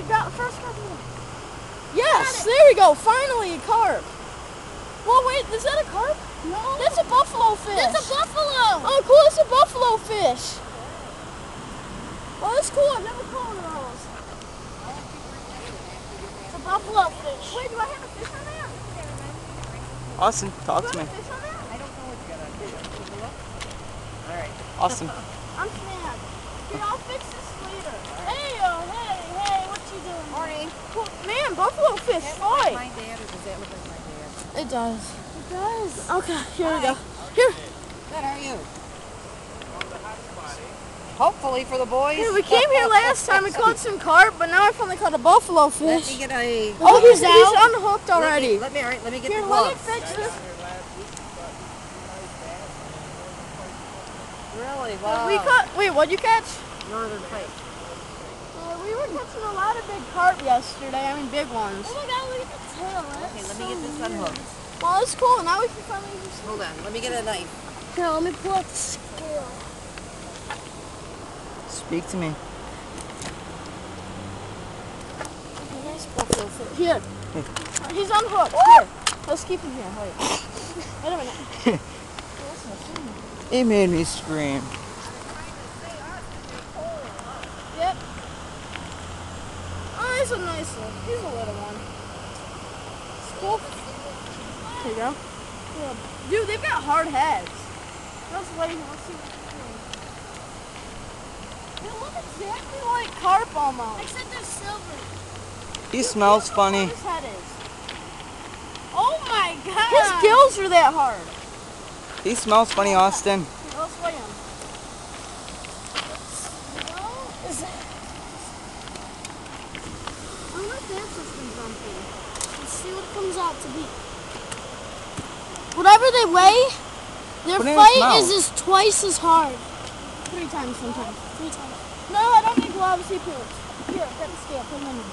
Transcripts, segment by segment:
you got first carp. Yes, there we go. Finally, a carp. Well, wait, is that a carp? No. That's a buffalo fish. That's a buffalo. Oh, cool. It's a buffalo fish. Well, that's cool. I've never caught one of those. It's a buffalo fish. Wait, do I have a fish on there? Austin, talk to Do I me. have a fish on there? I don't know what you got on here. All right. Austin. I'm mad. Here, I'll fix this later. Hey, what you doing? Morning. Cool. Man, buffalo fish Does that look like fight. my dad or does that look like my dad? It does. It does. Okay, here we Hi. go. Here. Good, how are you? Hopefully for the boys. Here, we came here last time. We caught some carp, but now I finally caught a buffalo Let me fish. get a. Oh, he's out. unhooked already. Let me get Here, the let me gloves. fix this. Really? Wow. We caught. Wait, what'd you catch? Northern pike. We were catching a lot of big carp yesterday. I mean, big ones. Oh my God, look at the tail. Okay, let me get this unhooked. Well, it's cool. Now we can finally use it. Hold on. Let me get a knife. Here, let me pull out the scale. Speak to me. Nice buffalo fish. Here. He's unhooked. Here. Let's keep him here. Wait. Wait a minute. It made me scream. Yep. Oh, he's a nice one. He's a little one. It's cool. There you go. Yeah. Dude, they've got hard heads. Let's wait. Let's see what they look exactly like carp almost. Except they're silver. He smells funny. His head is. Oh my God. His gills are that hard. He smells funny, Austin. Here, let's weigh him. I wonder if that's just been bumpy. Let's see what it comes out to be. Whatever they weigh, their Put it in his fight mouth. is just twice as hard. 3 times sometimes. 3 times. No, I don't need gloves. He pooped. Here, I've got the scale. Put him in there.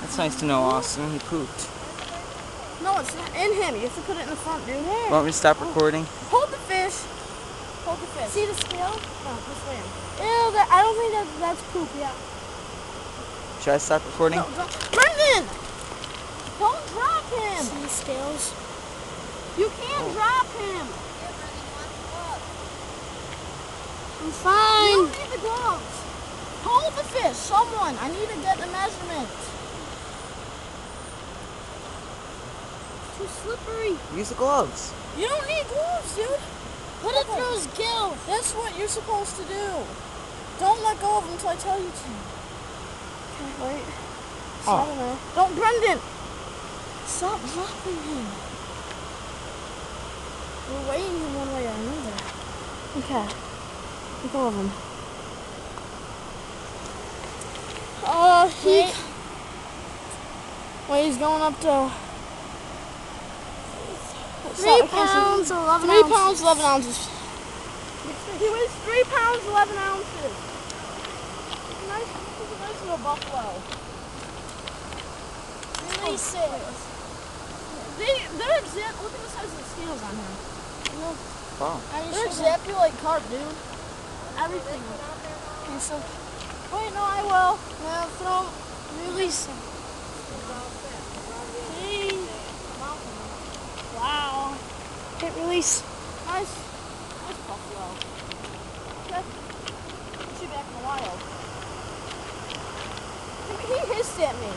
That's nice to know, Austin. He pooped. No, it's not in him. You have to put it in the front, dude. Here. Want me to stop recording? Hold the fish. Hold the fish. See the scale? No, this way in. Ew, I don't think that's poop, yeah. Should I stop recording? No, don't. Brendan! Don't drop him. See the scales? You can't drop him. I'm You fine. don't need the gloves. Hold the fish. Someone. I need to get the measurement. Too slippery. Use the gloves. You don't need gloves, dude. Put it through his gill. That's what you're supposed to do. Don't let go of him until I tell you to. Okay, wait. Oh. I don't know. Don't, Brendan. Stop dropping him. We're weighing him one way or another. Okay. Let go of him. Wait, he's going up to 3 pounds, 11 3 ounces. pounds, 11 ounces. He weighs 3 pounds, 11 ounces. He's a nice little buffalo. Release it. They're exact. Look at the size of the scales on him. Wow. They're exactly like carp, dude. Everything. Okay, so Wait, no, I will. now throw, release him. Hey. Wow. Hit release. Nice buffalo. Okay. See you back in the wild. He hissed at me.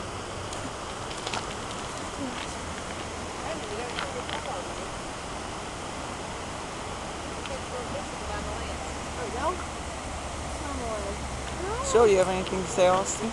There we go. So, do you have anything to say, Austin?